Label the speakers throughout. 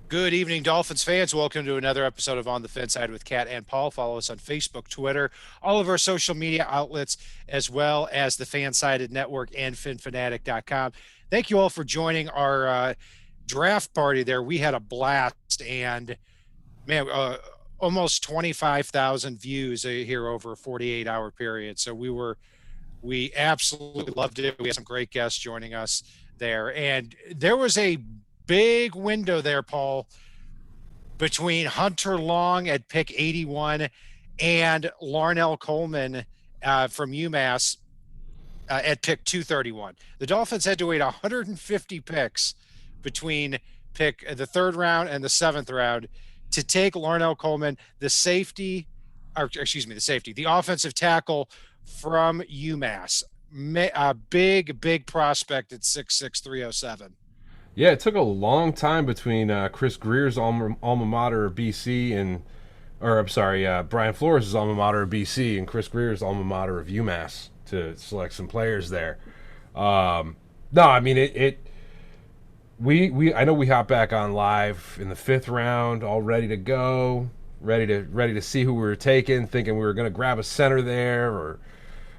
Speaker 1: Good evening, Dolphins fans. Welcome to another episode of On the FinSide with Kat and Paul. Follow us on Facebook, Twitter, all of our social media outlets, as well as the FanSided Network and FinFanatic.com. Thank you all for joining our draft party there. We had a blast, and man, almost 25,000 views here over a 48-hour period. So we absolutely loved it. We had some great guests joining us there, and there was a big window there, Paul, between Hunter Long at pick 81 and Larnell Coleman from UMass at pick 231. The Dolphins had to wait 150 picks between pick the third round and the seventh round to take Larnell Coleman, the offensive tackle from UMass. A big prospect at 6'6", 307.
Speaker 2: Yeah, it took a long time between Chris Greer's alma mater of BC Brian Flores' alma mater of BC and Chris Greer's alma mater of UMass to select some players there. No, I mean we I know we hopped back on live in the fifth round, all ready to go, ready to see who we were taking, thinking we were going to grab a center there or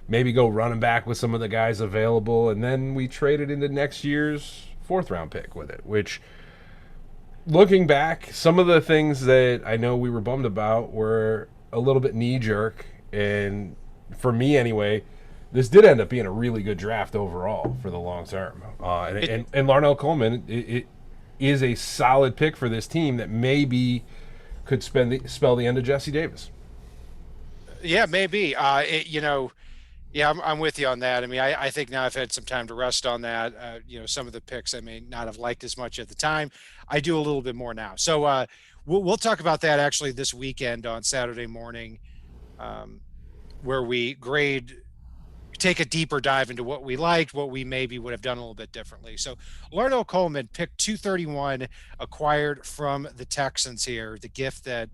Speaker 2: maybe go running back with some of the guys available, and then we traded into next year's fourth round pick with it, which looking back, some of the things that I know we were bummed about were a little bit knee jerk. And for me anyway, this did end up being a really good draft overall for the long term. And Larnell Coleman it is a solid pick for this team that maybe could spell the end of Jesse Davis.
Speaker 1: Yeah, maybe. Yeah, I'm with you on that. I mean, I think now I've had some time to rest on that. Some of the picks I may not have liked as much at the time. I do a little bit more now. So we'll talk about that actually this weekend on Saturday morning, where we take a deeper dive into what we liked, what we maybe would have done a little bit differently. So Larnell Coleman picked 231, acquired from the Texans here, the gift that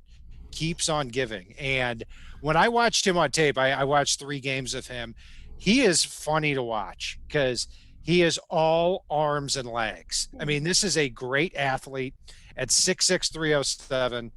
Speaker 1: keeps on giving. And when I watched him on tape, I watched 3 games of him. He is funny to watch because he is all arms and legs. I mean, this is a great athlete at 6'6", 307,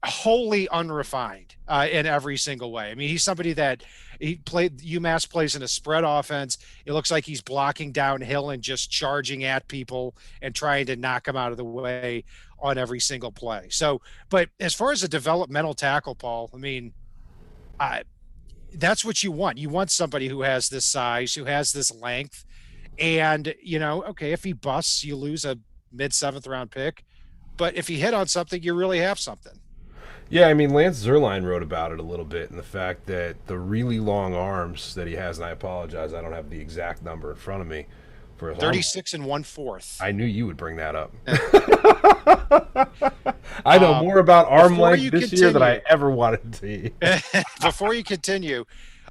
Speaker 1: wholly unrefined in every single way. I mean, he's somebody that UMass plays in a spread offense. It looks like he's blocking downhill and just charging at people and trying to knock them out of the way on every single play. So, but as far as a developmental tackle, Paul, I mean, that's what you want. You want somebody who has this size, who has this length. And, okay, if he busts, you lose a mid-seventh round pick. But if you hit on something, you really have something.
Speaker 2: Yeah, I mean, Lance Zierlein wrote about it a little bit, and the fact that the really long arms that he has, and I apologize, I don't have the exact number in front of me for his arm.
Speaker 1: 36 and 1/4.
Speaker 2: I knew you would bring that up. I know more about arm length this year than I ever wanted to see.
Speaker 1: Before you continue,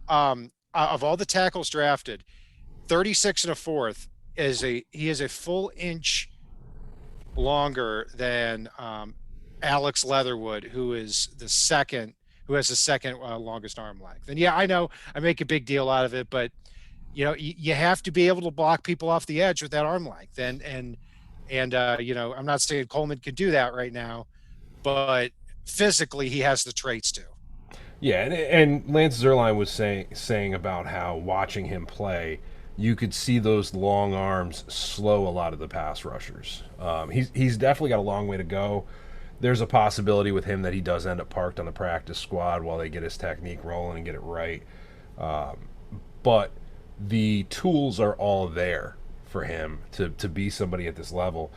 Speaker 1: of all the tackles drafted, 36 and a fourth he is a full inch longer than Alex Leatherwood, who has the second longest arm length. And yeah, I know I make a big deal out of it, but you have to be able to block people off the edge with that arm length. And I'm not saying Coleman can do that right now, but physically he has the traits to.
Speaker 2: Yeah, and Lance Zierlein was saying about how watching him play, you could see those long arms slow a lot of the pass rushers. He's definitely got a long way to go. There's a possibility with him that he does end up parked on the practice squad while they get his technique rolling and get it right. But the tools are all there for him to be somebody at this level.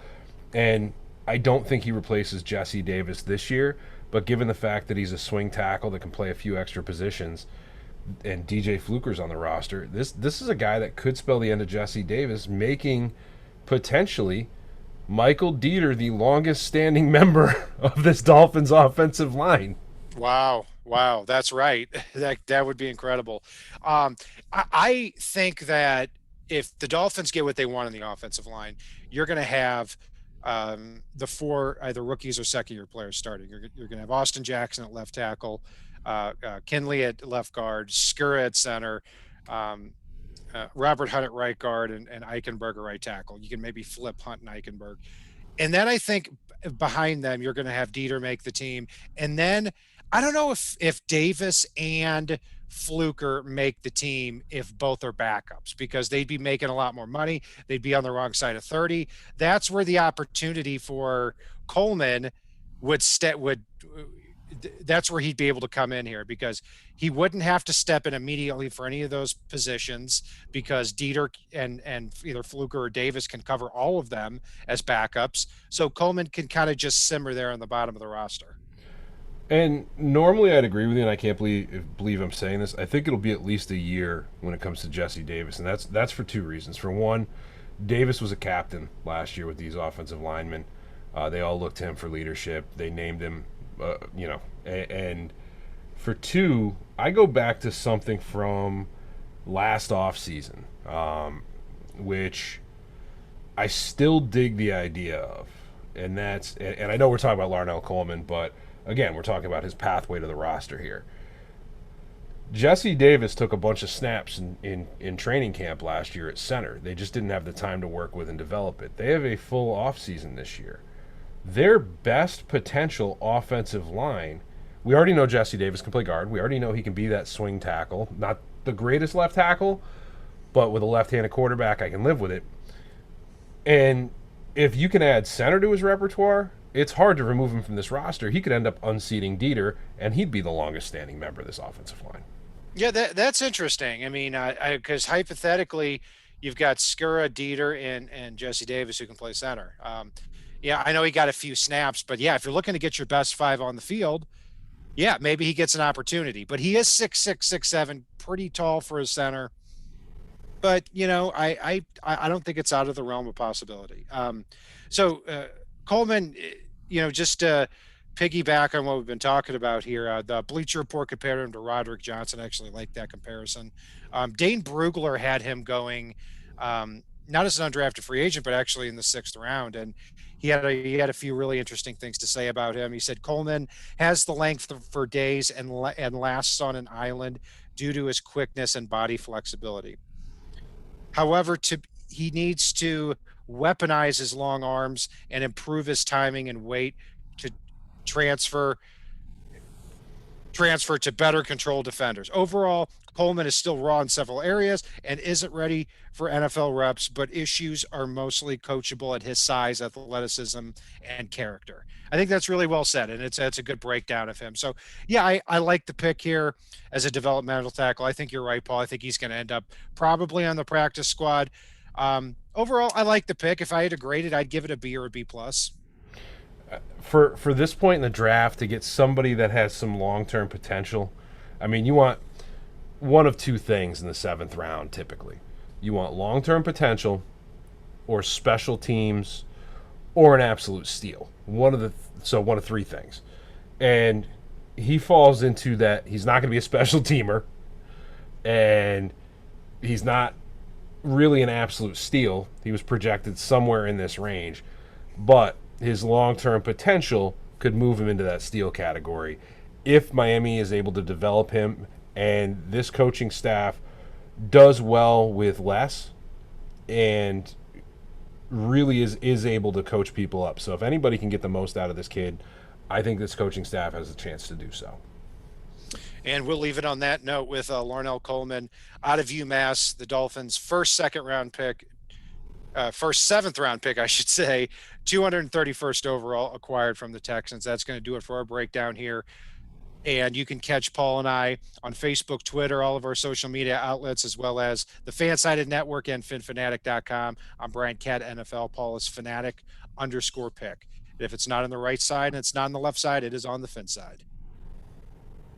Speaker 2: And I don't think he replaces Jesse Davis this year, but given the fact that he's a swing tackle that can play a few extra positions, and DJ Fluker's on the roster, this is a guy that could spell the end of Jesse Davis, making potentially Michael Dieter the longest standing member of this Dolphins offensive line.
Speaker 1: Wow, that's right. That would be incredible. I think that if the Dolphins get what they want on the offensive line, you're going to have the 4 either rookies or second-year players starting. You're going to have Austin Jackson at left tackle, Kinley at left guard, Skura at center, Robert Hunt at right guard, and Eichenberg at right tackle. You can maybe flip Hunt and Eichenberg. And then I think behind them, you're going to have Dieter make the team. And then I don't know if Davis and Fluker make the team if both are backups because they'd be making a lot more money. They'd be on the wrong side of 30. That's where the opportunity for Coleman would that's where he'd be able to come in here because he wouldn't have to step in immediately for any of those positions because Dieter and either Fluker or Davis can cover all of them as backups. So Coleman can kind of just simmer there on the bottom of the roster.
Speaker 2: And normally I'd agree with you, and I can't believe I'm saying this. I think it'll be at least a year when it comes to Jesse Davis, and that's for two reasons. For one, Davis was a captain last year with these offensive linemen. They all looked to him for leadership. They named him, and for two, I go back to something from last offseason, which I still dig the idea of, and and I know we're talking about Larnell Coleman, but again, we're talking about his pathway to the roster here. Jesse Davis took a bunch of snaps in training camp last year at center. They just didn't have the time to work with and develop it. They have a full offseason this year. Their best potential offensive line, we already know Jesse Davis can play guard. We already know he can be that swing tackle. Not the greatest left tackle, but with a left-handed quarterback, I can live with it. And if you can add center to his repertoire, it's hard to remove him from this roster. He could end up unseating Dieter, and he'd be the longest standing member of this offensive line.
Speaker 1: Yeah, that's interesting. I mean, because hypothetically, you've got Skura, Dieter, and Jesse Davis who can play center. Yeah, I know he got a few snaps, but yeah, if you're looking to get your best five on the field, yeah, maybe he gets an opportunity. But he is 6'6", 6'7", pretty tall for a center. But I don't think it's out of the realm of possibility. So Coleman, just to piggyback on what we've been talking about here, the Bleacher Report compared him to Roderick Johnson. I actually like that comparison. Dane Brugler had him going not as an undrafted free agent, but actually in the 6th round, and he had a few really interesting things to say about him. He said Coleman has the length for days and lasts on an island due to his quickness and body flexibility. However, he needs to weaponize his long arms and improve his timing and weight to transfer to better control defenders. Overall, Coleman is still raw in several areas and isn't ready for NFL reps, but issues are mostly coachable at his size, athleticism, and character. I think that's really well said, and it's a good breakdown of him. So, yeah, I like the pick here as a developmental tackle. I think you're right, Paul. I think he's going to end up probably on the practice squad. Overall, I like the pick. If I had to grade it, I'd give it a B or a B plus.
Speaker 2: For this point in the draft to get somebody that has some long-term potential, I mean, you want one of two things in the 7th round typically. You want long-term potential or special teams or an absolute steal. One of three things. And he falls into that. He's not going to be a special teamer, and he's not really an absolute steal. He was projected somewhere in this range, but his long-term potential could move him into that steal category if Miami is able to develop him and this coaching staff does well with less and really is able to coach people up. So if anybody can get the most out of this kid, I think this coaching staff has a chance to do so.
Speaker 1: And we'll leave it on that note with Larnell Coleman out of UMass, the Dolphins' first 7th round pick, I should say, 231st overall, acquired from the Texans. That's going to do it for our breakdown here. And you can catch Paul and I on Facebook, Twitter, all of our social media outlets, as well as the FanSide Network and FinFanatic.com. I'm Brian Cat, NFL. Paul is Fanatic _pick. If it's not on the right side and it's not on the left side, it is on the Fin side.